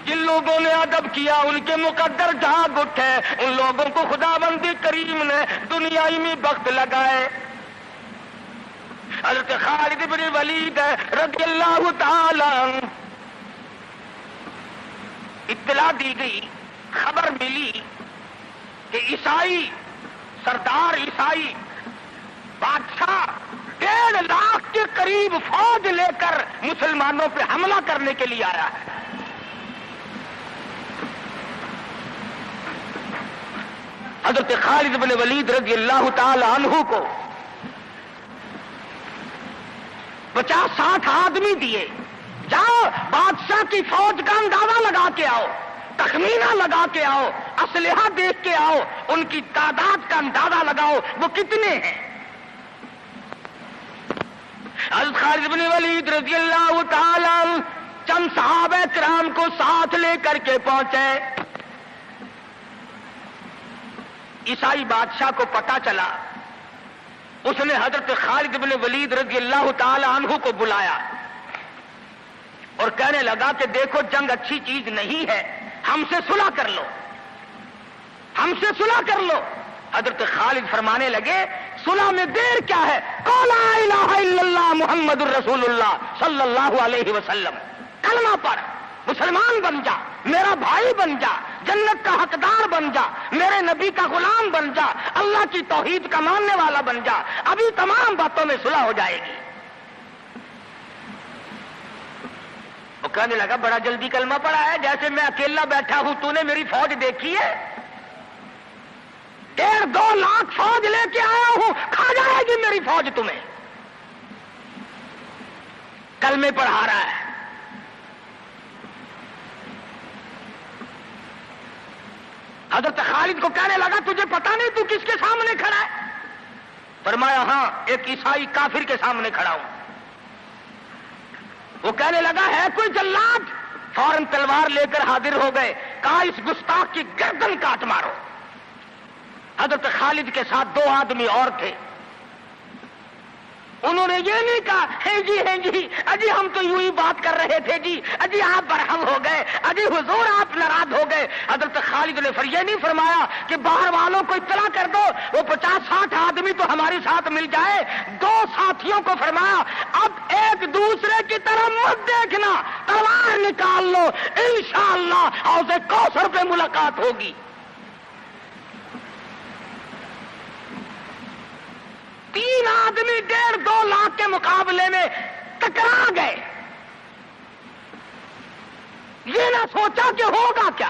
جن لوگوں نے ادب کیا ان کے مقدر جاگ اٹھے، ان لوگوں کو خداوند کریم نے دنیائی میں بخت لگائے۔ حضرت خالد بن ولید رضی اللہ تعالی عنہ اطلاع دی گئی، خبر ملی کہ عیسائی سردار عیسائی بادشاہ 1.5 لاکھ کے قریب فوج لے کر مسلمانوں پہ حملہ کرنے کے لیے آیا ہے۔ حضرت خالد بن ولید رضی اللہ تعالی عنہ کو 50-60 آدمی دیے، جاؤ بادشاہ کی فوج کا اندازہ لگا کے آؤ، تخمینہ لگا کے آؤ، اسلحہ دیکھ کے آؤ، ان کی تعداد کا اندازہ لگاؤ وہ کتنے ہیں۔ حضرت خالد بن ولید رضی اللہ تعالی عنہ چند صحابہ کرام کو ساتھ لے کر کے پہنچے۔ عیسائی بادشاہ کو پتا چلا، اس نے حضرت خالد بن ولید رضی اللہ تعالی عنہ کو بلایا اور کہنے لگا کہ دیکھو جنگ اچھی چیز نہیں ہے، ہم سے صلح کر لو، ہم سے صلح کر لو۔ حضرت خالد فرمانے لگے صلح میں دیر کیا ہے، قول لا الہ الا اللہ محمد الرسول اللہ صلی اللہ علیہ وسلم، کلمہ پڑھ، مسلمان بن جا، میرا بھائی بن جا، جنت کا حقدار بن جا، میرے نبی کا غلام بن جا، اللہ کی توحید کا ماننے والا بن جا، ابھی تمام باتوں میں صلح ہو جائے گی۔ وہ کہنے لگا بڑا جلدی کلمہ پڑھا ہے، جیسے میں اکیلا بیٹھا ہوں، تو نے میری فوج دیکھی ہے؟ 1.5-2 لاکھ فوج لے کے آیا ہوں، کھا جائے گی میری فوج تمہیں۔ کلمے پڑھا رہا ہے۔ حضرت خالد کو کہنے لگا تجھے پتا نہیں تو کس کے سامنے کھڑا ہے؟ فرمایا ہاں ایک عیسائی کافر کے سامنے کھڑا ہوں۔ وہ کہنے لگا ہے کوئی جلاد؟ فوراً تلوار لے کر حاضر ہو گئے، کہا اس گستاخ کی گردن کاٹ مارو۔ حضرت خالد کے ساتھ 2 آدمی اور تھے، انہوں نے یہ نہیں کہا ہے جی اجی ہم تو یوں ہی بات کر رہے تھے جی، اجی آپ برہم ہو گئے، اجی حضور آپ ناراض ہو گئے۔ حضرت خالد نے یہ نہیں فرمایا کہ باہر والوں کو اطلاع کر دو، وہ 50-60 آدمی تو ہمارے ساتھ مل جائے۔ 2 ساتھیوں کو فرمایا اب ایک دوسرے کی طرف مت دیکھنا، تلوار نکال لو، انشاءاللہ حوض کوثر پہ ملاقات ہوگی۔ 3 آدمی 1.5-2 لاکھ کے مقابلے میں ٹکرا گئے، یہ نہ سوچا کہ ہوگا کیا۔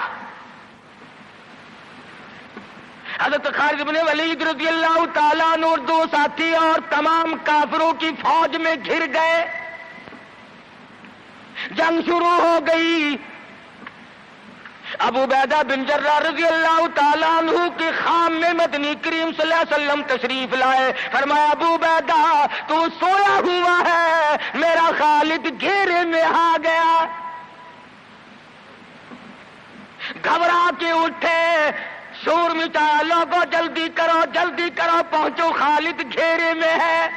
حضرت خالد بن ولید رضی اللہ تعالیٰ عنہ اور 2 ساتھی اور تمام کافروں کی فوج میں گھر گئے، جنگ شروع ہو گئی۔ ابو عبیدہ بن جراح رضی اللہ تعالیٰ عنہ کے خام میں مدنی کریم صلی اللہ علیہ وسلم تشریف لائے، فرمایا ابو عبیدہ تو سویا ہوا ہے، میرا خالد گھیرے میں آ گیا۔ گھبرا کے اٹھے، شور مچایا، لوگوں جلدی کرو پہنچو، خالد گھیرے میں ہے۔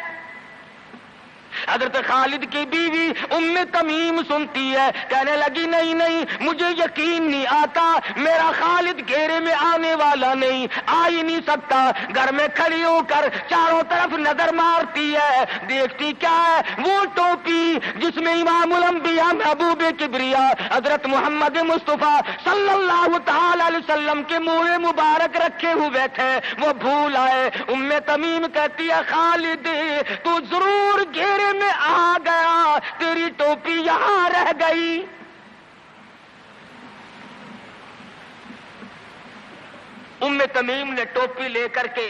حضرت خالد کی بیوی ام تمیم سنتی ہے، کہنے لگی نہیں مجھے یقین نہیں آتا، میرا خالد گھیرے میں آنے والا نہیں، آ ہی نہیں سکتا۔ گھر میں کھڑی ہو کر چاروں طرف نظر مارتی ہے، دیکھتی کیا ہے؟ وہ ٹوپی جس میں امام الانبیاء محبوب کبریا حضرت محمد مصطفیٰ صلی اللہ تعالی علیہ وسلم کے منہ مبارک رکھے ہوئے تھے، وہ بھول آئے۔ ام تمیم کہتی ہے خالد تو ضرور گھیرے میں آ گیا، تیری ٹوپی یہاں رہ گئی۔ ام تمیم نے ٹوپی لے کر کے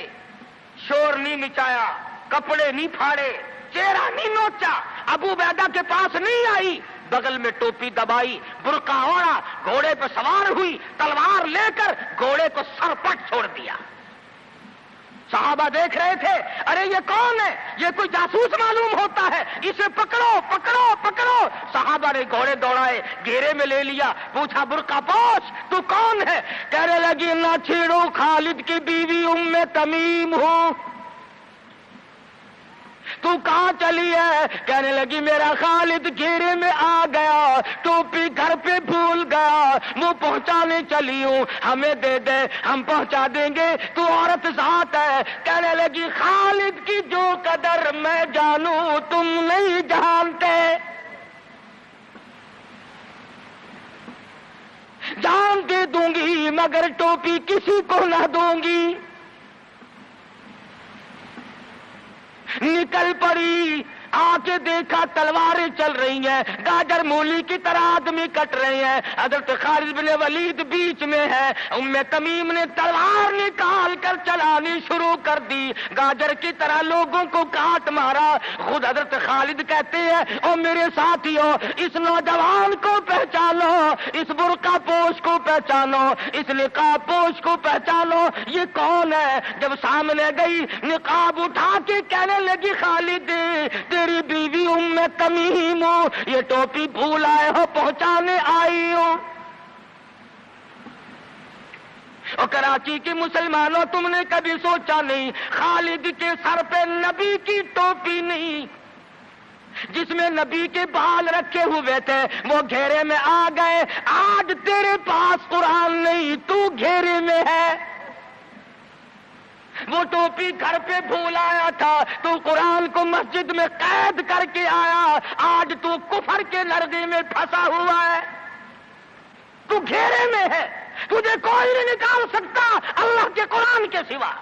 شور نہیں مچایا، کپڑے نہیں پھاڑے، چہرہ نہیں نوچا، ابو عبیدہ کے پاس نہیں آئی، بغل میں ٹوپی دبائی، برقع اوڑھا، گھوڑے پہ سوار ہوئی، تلوار لے کر گھوڑے کو سر پٹ چھوڑ دیا۔ صحابہ دیکھ رہے تھے، ارے یہ کون ہے؟ یہ کوئی جاسوس معلوم ہوتا ہے، اسے پکڑو۔ صحابہ نے گھوڑے دوڑائے، گھیرے میں لے لیا، پوچھا برقع پوش تو کون ہے؟ کہنے لگی نہ چھیڑو، خالد کی بیوی ام تمیم ہوں۔ تو کہاں چلی ہے؟ کہنے لگی میرا خالد گھیرے میں آ گیا، ٹوپی گھر پہ بھول گیا، وہ پہنچانے چلی ہوں، ہمیں دے دے ہم پہنچا دیں گے، تو عورت ذات ہے۔ کہنے لگی خالد کی جو قدر میں جانوں تم نہیں جانتے، جان دے دوں گی مگر ٹوپی کسی کو نہ دوں گی۔ نکل پڑی، آ کے دیکھا تلواریں چل رہی ہیں، گاجر مولی کی طرح آدمی کٹ رہے ہیں، حضرت خالد بن ولید بیچ میں ہے۔ ام تمیم نے تلوار نکال کر چلانی شروع کر دی، گاجر کی طرح لوگوں کو کاٹ مارا۔ خود حضرت خالد کہتے ہیں او میرے ساتھیوں، اس نوجوان کو پہچانو، اس برقع پوش کو پہچانو، اس نقاب پوش کو پہچانو، یہ کون ہے؟ جب سامنے گئی نقاب اٹھا کے کہنے لگی خالد تیری بیوی ام تمیم ہوں، یہ ٹوپی بھول آئے ہو، پہنچانے آئی ہوں۔ اور کراچی کے مسلمانوں تم نے کبھی سوچا نہیں خالد کے سر پہ نبی کی ٹوپی نہیں، جس میں نبی کے بال رکھے ہوئے تھے، وہ گھیرے میں آ گئے۔ آج تیرے پاس قرآن نہیں، تو گھیرے میں ہے۔ وہ ٹوپی گھر پہ بھول آیا تھا، تو قرآن کو مسجد میں قید کر کے آیا، آج تو کفر کے لرزے میں پھنسا ہوا ہے، تو گھیرے میں ہے، تجھے کوئی نہیں نکال سکتا اللہ کے قرآن کے سوا۔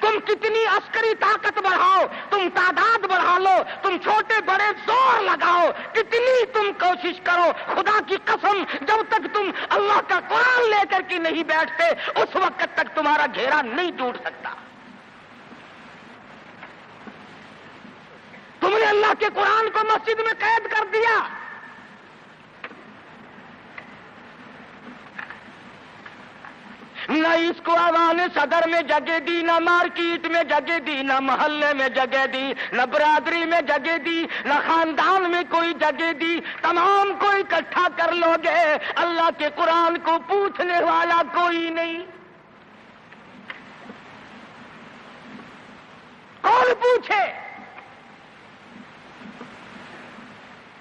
تم کتنی عسکری طاقت بڑھاؤ، تم تعداد بڑھا لو، تم چھوٹے بڑے زور لگاؤ، کتنی تم کوشش کرو، خدا کی قسم جب تک تم اللہ کا قرآن لے کر کے نہیں بیٹھتے اس وقت تک تمہارا گھیرا نہیں ٹوٹ سکتا۔ تم نے اللہ کے قرآن کو مسجد میں قید کر دیا۔ نہ اس کو عوام صدر میں جگہ دی، نہ مارکیٹ میں جگہ دی، نہ محلے میں جگہ دی، نہ برادری میں جگہ دی، نہ خاندان میں کوئی جگہ دی۔ تمام کو اکٹھا کر لو گے، اللہ کے قرآن کو پوچھنے والا کوئی نہیں۔ کون پوچھے؟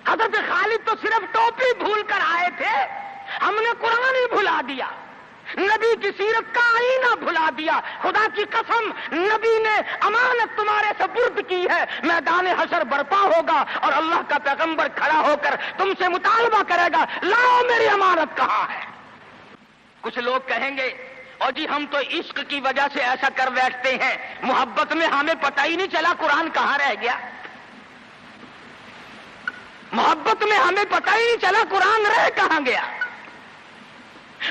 حضرت خالد تو صرف ٹوپی بھول کر آئے تھے، ہم نے قرآن ہی بھلا دیا، نبی کی سیرت کا آئینہ بھلا دیا۔ خدا کی قسم نبی نے امانت تمہارے سپرد کی ہے، میدان حشر برپا ہوگا اور اللہ کا پیغمبر کھڑا ہو کر تم سے مطالبہ کرے گا، لاؤ میری امانت کہاں ہے؟ کچھ لوگ کہیں گے اور جی ہم تو عشق کی وجہ سے ایسا کر بیٹھتے ہیں، محبت میں ہمیں پتہ ہی نہیں چلا قرآن کہاں رہ گیا، محبت میں ہمیں پتہ ہی نہیں چلا قرآن رہ کہاں گیا۔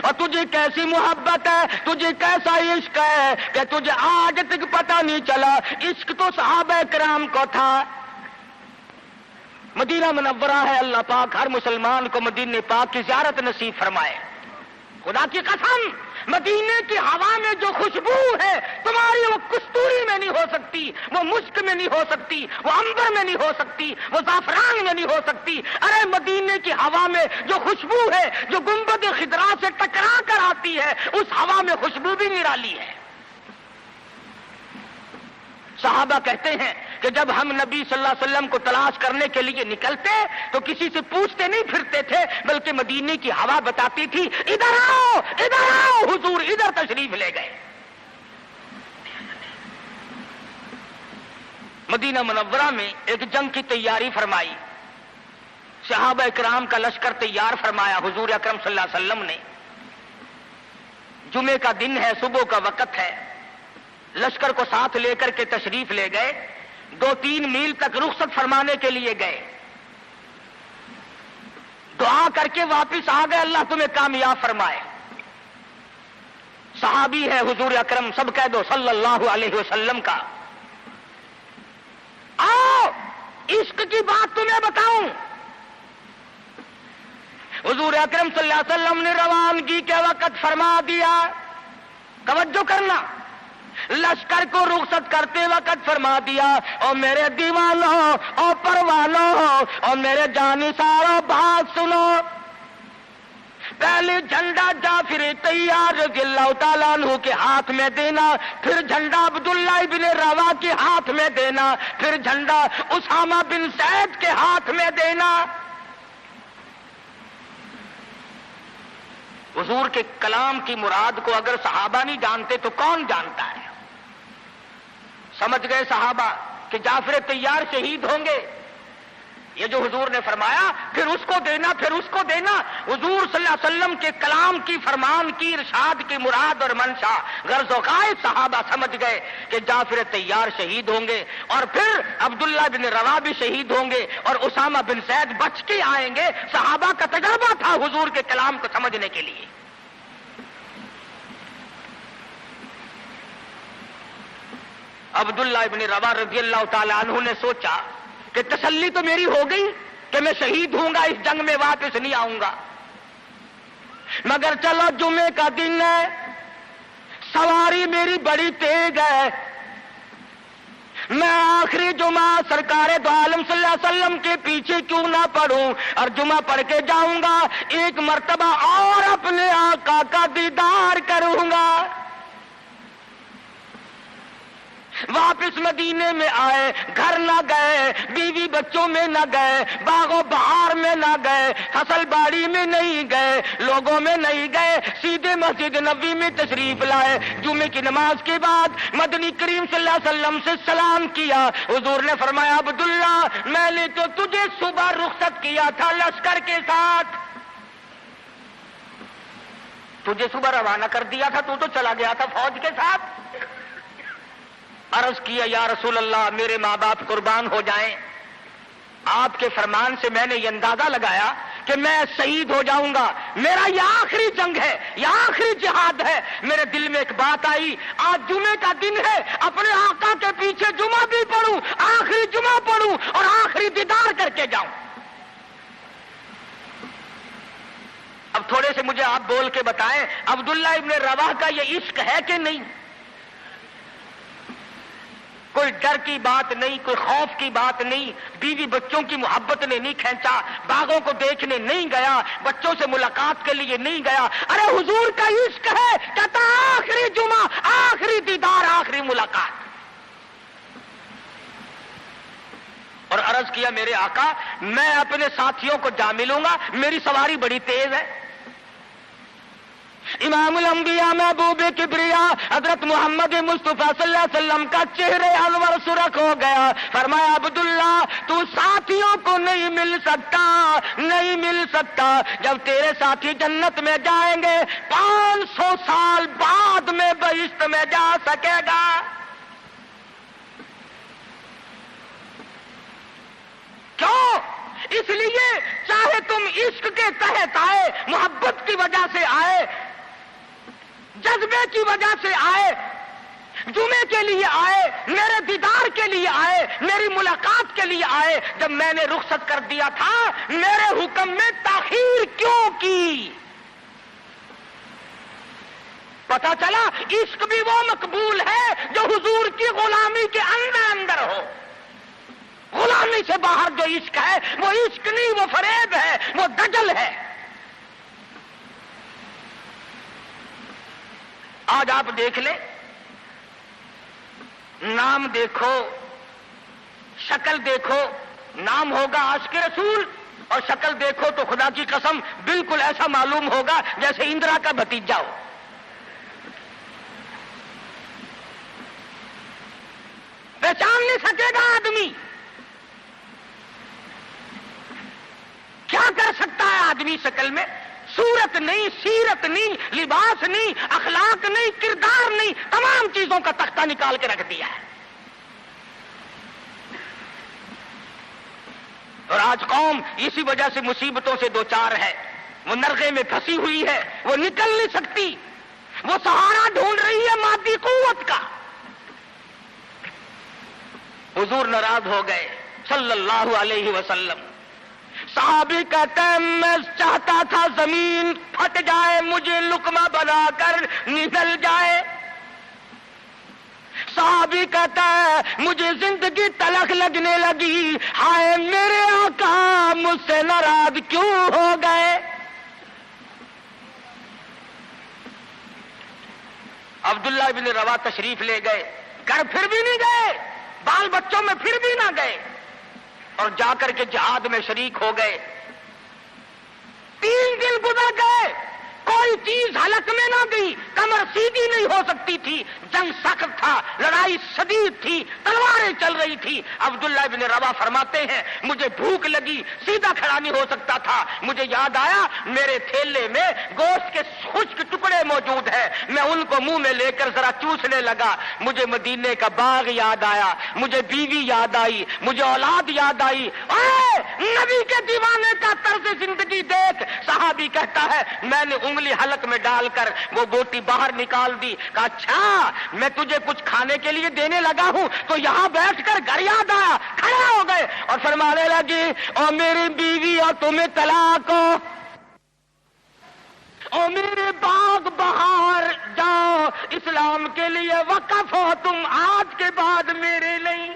اور تجھے کیسی محبت ہے، تجھے کیسا عشق ہے کہ تجھے آج تک پتہ نہیں چلا۔ عشق تو صحابہ کرام کو تھا۔ مدینہ منورہ ہے، اللہ پاک ہر مسلمان کو مدینہ پاک کی زیارت نصیب فرمائے۔ خدا کی قسم مدینے کی ہوا میں جو خوشبو ہے تمہاری، وہ کستوری میں نہیں ہو سکتی، وہ مشک میں نہیں ہو سکتی، وہ عنبر میں نہیں ہو سکتی، وہ زعفران میں نہیں ہو سکتی۔ ارے مدینے کی ہوا میں جو خوشبو ہے، جو گنبد خضرا سے ٹکرا کر آتی ہے، اس ہوا میں خوشبو بھی نرالی ہے۔ صحابہ کہتے ہیں کہ جب ہم نبی صلی اللہ علیہ وسلم کو تلاش کرنے کے لیے نکلتے تو کسی سے پوچھتے نہیں پھرتے تھے، بلکہ مدینے کی ہوا بتاتی تھی ادھر آؤ ادھر آؤ، حضور ادھر تشریف لے گئے۔ مدینہ منورہ میں ایک جنگ کی تیاری فرمائی، صحابہ کرام کا لشکر تیار فرمایا، حضور اکرم صلی اللہ علیہ وسلم نے۔ جمعے کا دن ہے، صبح کا وقت ہے، لشکر کو ساتھ لے کر کے تشریف لے گئے، 2-3 میل تک رخصت فرمانے کے لیے گئے، دعا کر کے واپس آ گئے، اللہ تمہیں کامیاب فرمائے۔ صحابی ہے حضور اکرم، سب کہہ دو صلی اللہ علیہ وسلم کا۔ آؤ عشق کی بات تمہیں بتاؤں، حضور اکرم صلی اللہ علیہ وسلم نے روانگی کے وقت فرما دیا، توجہ کرنا، لشکر کو رخصت کرتے وقت فرما دیا، اور میرے دیوانوں اور پروانوں اور میرے جانثاروں بات سنو، پہلے جھنڈا جعفر طیار رضی اللہ تعالیٰ عنہ کے ہاتھ میں دینا، پھر جھنڈا عبداللہ ابن روا کے ہاتھ میں دینا، پھر جھنڈا اسامہ بن زید کے ہاتھ میں دینا۔ حضور کے کلام کی مراد کو اگر صحابہ نہیں جانتے تو کون جانتا ہے؟ سمجھ گئے صحابہ کہ جعفر طیار شہید ہوں گے، یہ جو حضور نے فرمایا پھر اس کو دینا، پھر اس کو دینا۔ حضور صلی اللہ علیہ وسلم کے کلام کی، فرمان کی، ارشاد کی مراد اور منشا غرض و غائب صحابہ سمجھ گئے کہ جعفر طیار شہید ہوں گے، اور پھر عبداللہ بن روا بھی شہید ہوں گے، اور اسامہ بن زید بچ کے آئیں گے۔ صحابہ کا تجربہ تھا حضور کے کلام کو سمجھنے کے لیے۔ عبداللہ ابن روا رضی اللہ تعالی عنہ نے سوچا کہ تسلی تو میری ہو گئی کہ میں شہید ہوں گا، اس جنگ میں واپس نہیں آؤں گا، مگر چلو جمعے کا دن ہے، سواری میری بڑی تیز ہے، میں آخری جمعہ سرکار دو عالم صلی اللہ علیہ وسلم کے پیچھے کیوں نہ پڑھوں اور جمعہ پڑھ کے جاؤں گا، ایک مرتبہ اور اپنے آقا کا دیدار کروں گا۔ واپس مدینے میں آئے، گھر نہ گئے، بیوی بچوں میں نہ گئے، باغ و بہار میں نہ گئے، فصل باڑی میں نہیں گئے، لوگوں میں نہیں گئے، سیدھے مسجد نبوی میں تشریف لائے۔ جمعے کی نماز کے بعد مدنی کریم صلی اللہ علیہ وسلم سے سلام کیا۔ حضور نے فرمایا عبداللہ میں نے تو تجھے صبح رخصت کیا تھا لشکر کے ساتھ، تجھے صبح روانہ کر دیا تھا، تو چلا گیا تھا فوج کے ساتھ۔ عرض کیا یا رسول اللہ میرے ماں باپ قربان ہو جائیں، آپ کے فرمان سے میں نے یہ اندازہ لگایا کہ میں شہید ہو جاؤں گا، میرا یہ آخری جنگ ہے، یہ آخری جہاد ہے۔ میرے دل میں ایک بات آئی، آج جمعے کا دن ہے، اپنے آقا کے پیچھے جمعہ بھی پڑھوں، آخری جمعہ پڑھوں اور آخری دیدار کر کے جاؤں۔ اب تھوڑے سے مجھے آپ بول کے بتائیں عبداللہ ابن رواح کا یہ عشق ہے کہ نہیں؟ کوئی ڈر کی بات نہیں، کوئی خوف کی بات نہیں، بیوی بچوں کی محبت نے نہیں کھینچا، باغوں کو دیکھنے نہیں گیا، بچوں سے ملاقات کے لیے نہیں گیا۔ ارے حضور کا عشق ہے، کہتا آخری جمعہ، آخری دیدار، آخری ملاقات۔ اور عرض کیا میرے آقا میں اپنے ساتھیوں کو جا ملوں گا، میری سواری بڑی تیز ہے۔ امام الانبیاء محبوب کبریا حضرت محمد مصطفیٰ صلی اللہ علیہ وسلم کا چہرے انور سرخ ہو گیا۔ فرمایا عبداللہ تو ساتھیوں کو نہیں مل سکتا، نہیں مل سکتا، جب تیرے ساتھی جنت میں جائیں گے 500 سال بعد میں بہشت میں جا سکے گا۔ کیوں؟ اس لیے چاہے تم عشق کے تحت آئے، محبت کی وجہ سے آئے، جذبے کی وجہ سے آئے، جمعے کے لیے آئے، میرے دیدار کے لیے آئے، میری ملاقات کے لیے آئے، جب میں نے رخصت کر دیا تھا میرے حکم میں تاخیر کیوں کی؟ پتا چلا عشق بھی وہ مقبول ہے جو حضور کی غلامی کے اندر اندر ہو۔ غلامی سے باہر جو عشق ہے وہ عشق نہیں، وہ فریب ہے، وہ دجل ہے۔ آج آپ دیکھ لیں، نام دیکھو، شکل دیکھو، نام ہوگا عاشق رسول اور شکل دیکھو تو خدا کی قسم بالکل ایسا معلوم ہوگا جیسے اندرا کا بھتیجا ہو۔ پہچان نہیں سکے گا آدمی۔ کیا کر سکتا ہے آدمی شکل میں؟ صورت نہیں، سیرت نہیں، لباس نہیں، اخلاق نہیں، کردار نہیں، تمام چیزوں کا تختہ نکال کے رکھ دیا ہے۔ اور آج قوم اسی وجہ سے مصیبتوں سے دوچار ہے، وہ نرغے میں پھنسی ہوئی ہے، وہ نکل نہیں سکتی، وہ سہارا ڈھونڈ رہی ہے مادی قوت کا۔ حضور ناراض ہو گئے صلی اللہ علیہ وسلم۔ صحابی کہتے ہیں میں چاہتا تھا زمین پھٹ جائے، مجھے لقمہ بنا کر نگل جائے۔ صحابی کہتا ہے مجھے زندگی تلخ لگنے لگی، ہائے میرے آقا مجھ سے ناراض کیوں ہو گئے؟ عبداللہ بن روا تشریف لے گئے، گھر پھر بھی نہیں گئے، بال بچوں میں پھر بھی نہ گئے، اور جا کر کے جہاد میں شریک ہو گئے۔ 3 دن گزر گئے، کوئی چیز حلق میں نہ گئی، کمر سیدھی نہیں ہو سکتی تھی، جنگ سخت تھا، لڑائی شدید تھی، تلواریں چل رہی تھی۔ عبداللہ بن روا فرماتے ہیں مجھے بھوک لگی، سیدھا کھڑا نہیں ہو سکتا تھا، مجھے یاد آیا میرے تھیلے میں گوشت کے خشک ٹکڑے موجود ہیں، میں ان کو منہ میں لے کر ذرا چوسنے لگا، مجھے مدینے کا باغ یاد آیا، مجھے بیوی یاد آئی، مجھے اولاد یاد آئی۔ اے نبی کے دیوانے کا طرز زندگی دیکھ۔ صحابی کہتا ہے میں نے انگلی حلق میں ڈال کر وہ بوٹی باہر نکال دی، کہا اچھا میں تجھے کچھ کھانے کے لیے دینے لگا ہوں تو یہاں بیٹھ کر گھر یاد آیا، کھڑے ہو گئے اور فرمانے لگی اور میری بیوی اور تمہیں طلاق ہو، اور میرے باغ بہار جاؤ، اسلام کے لیے وقف ہو تم، آج کے بعد میرے نہیں۔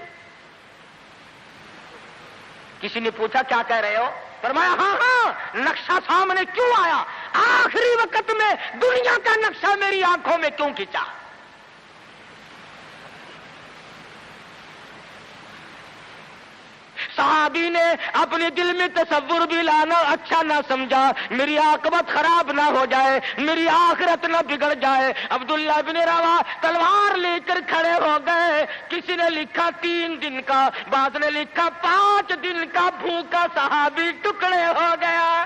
کسی نے پوچھا کیا کہہ رہے ہو؟ فرمایا ہاں ہاں، نقشہ سامنے کیوں آیا؟ آخری وقت میں دنیا کا نقشہ میری آنکھوں میں کیوں کھینچا؟ صحابی نے اپنے دل میں تصور بھی لانا اچھا نہ سمجھا، میری عاقبت خراب نہ ہو جائے، میری آخرت نہ بگڑ جائے۔ عبداللہ بن روا تلوار لے کر کھڑے ہو گئے۔ کسی نے لکھا 3 دن کا، بعض نے لکھا 5 دن کا بھوکا صحابی ٹکڑے ہو گیا۔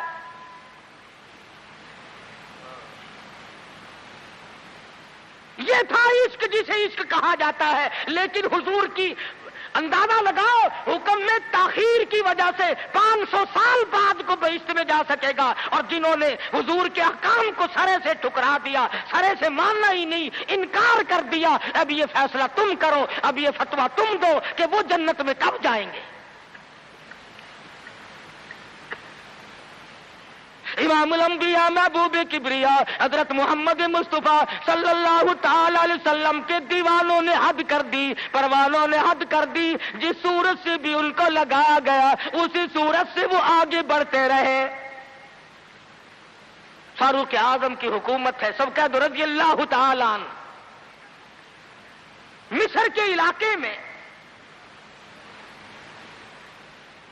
یہ تھا عشق جسے عشق کہا جاتا ہے، لیکن حضور کی اندازہ لگاؤ حکم میں تاخیر کی وجہ سے 500 سال بعد کو بہشت میں جا سکے گا، اور جنہوں نے حضور کے احکام کو سرے سے ٹھکرا دیا، سرے سے ماننا ہی نہیں، انکار کر دیا، اب یہ فیصلہ تم کرو، اب یہ فتویٰ تم دو کہ وہ جنت میں کب جائیں گے۔ امام الانبیاء محبوب کبریا حضرت محمد مصطفیٰ صلی اللہ تعالی علیہ وسلم کے دیوانوں نے حد کر دی، پروانوں نے حد کر دی، جس صورت سے بھی ان کو لگایا گیا اسی صورت سے وہ آگے بڑھتے رہے۔ فاروق اعظم کی حکومت ہے، سب کہہ دو رضی اللہ تعالی عنہ۔ مصر کے علاقے میں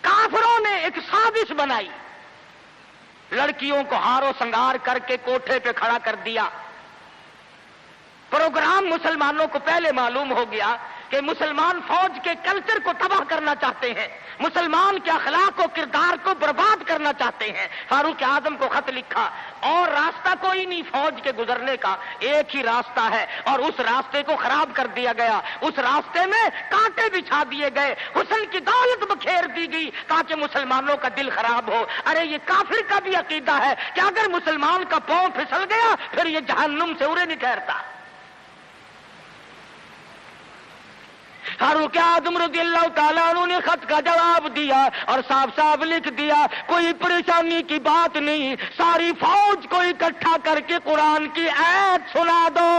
کافروں نے ایک سازش بنائی، لڑکیوں کو ہار و سنگار کر کے کوٹھے پہ کھڑا کر دیا۔ پروگرام مسلمانوں کو پہلے معلوم ہو گیا کہ مسلمان فوج کے کلچر کو تباہ کرنا چاہتے ہیں، مسلمان کے اخلاق و کردار کو برباد کرنا چاہتے ہیں۔ فاروق اعظم کو خط لکھا، اور راستہ کوئی نہیں فوج کے گزرنے کا، ایک ہی راستہ ہے، اور اس راستے کو خراب کر دیا گیا، اس راستے میں کانٹے بچھا دیے گئے، حسن کی دولت بکھیر دی گئی تاکہ مسلمانوں کا دل خراب ہو۔ ارے یہ کافر کا بھی عقیدہ ہے کہ اگر مسلمان کا پاؤں پھسل گیا پھر یہ جہنم سے ارے نہیں ٹھہرتا۔ فاروق اعظم رضی اللہ تعالیٰ عنہ نے خط کا جواب دیا اور صاف صاف لکھ دیا کوئی پریشانی کی بات نہیں، ساری فوج کو اکٹھا کر کے قرآن کی آیت سنا دو،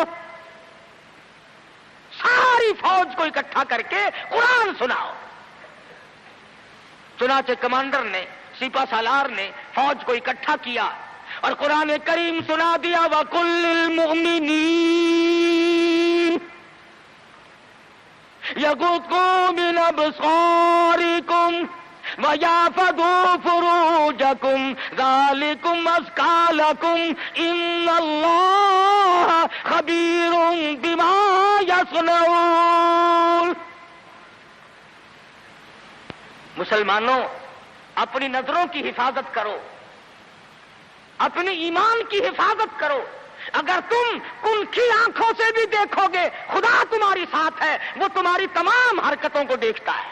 ساری فوج کو اکٹھا کر کے قرآن سناؤ۔ چنانچہ کمانڈر نے، سپہ سالار نے فوج کو اکٹھا کیا اور قرآن کریم سنا دیا، وَقُلْ لِلْمُؤْمِنِينَ يَغُضُّوا مِنْ أَبْصَارِكُمْ وَيَحْفَظُوا فُرُوجَكُمْ ذَلِكُمْ أَزْكَىٰ لَكُمْ إِنَّ اللَّهَ خَبِيرٌ بِمَا يَصْنَعُونَ۔ مسلمانوں اپنی نظروں کی حفاظت کرو، اپنی ایمان کی حفاظت کرو۔ اگر تم ان کی آنکھوں سے بھی دیکھو گے خدا تمہاری ساتھ ہے، وہ تمہاری تمام حرکتوں کو دیکھتا ہے۔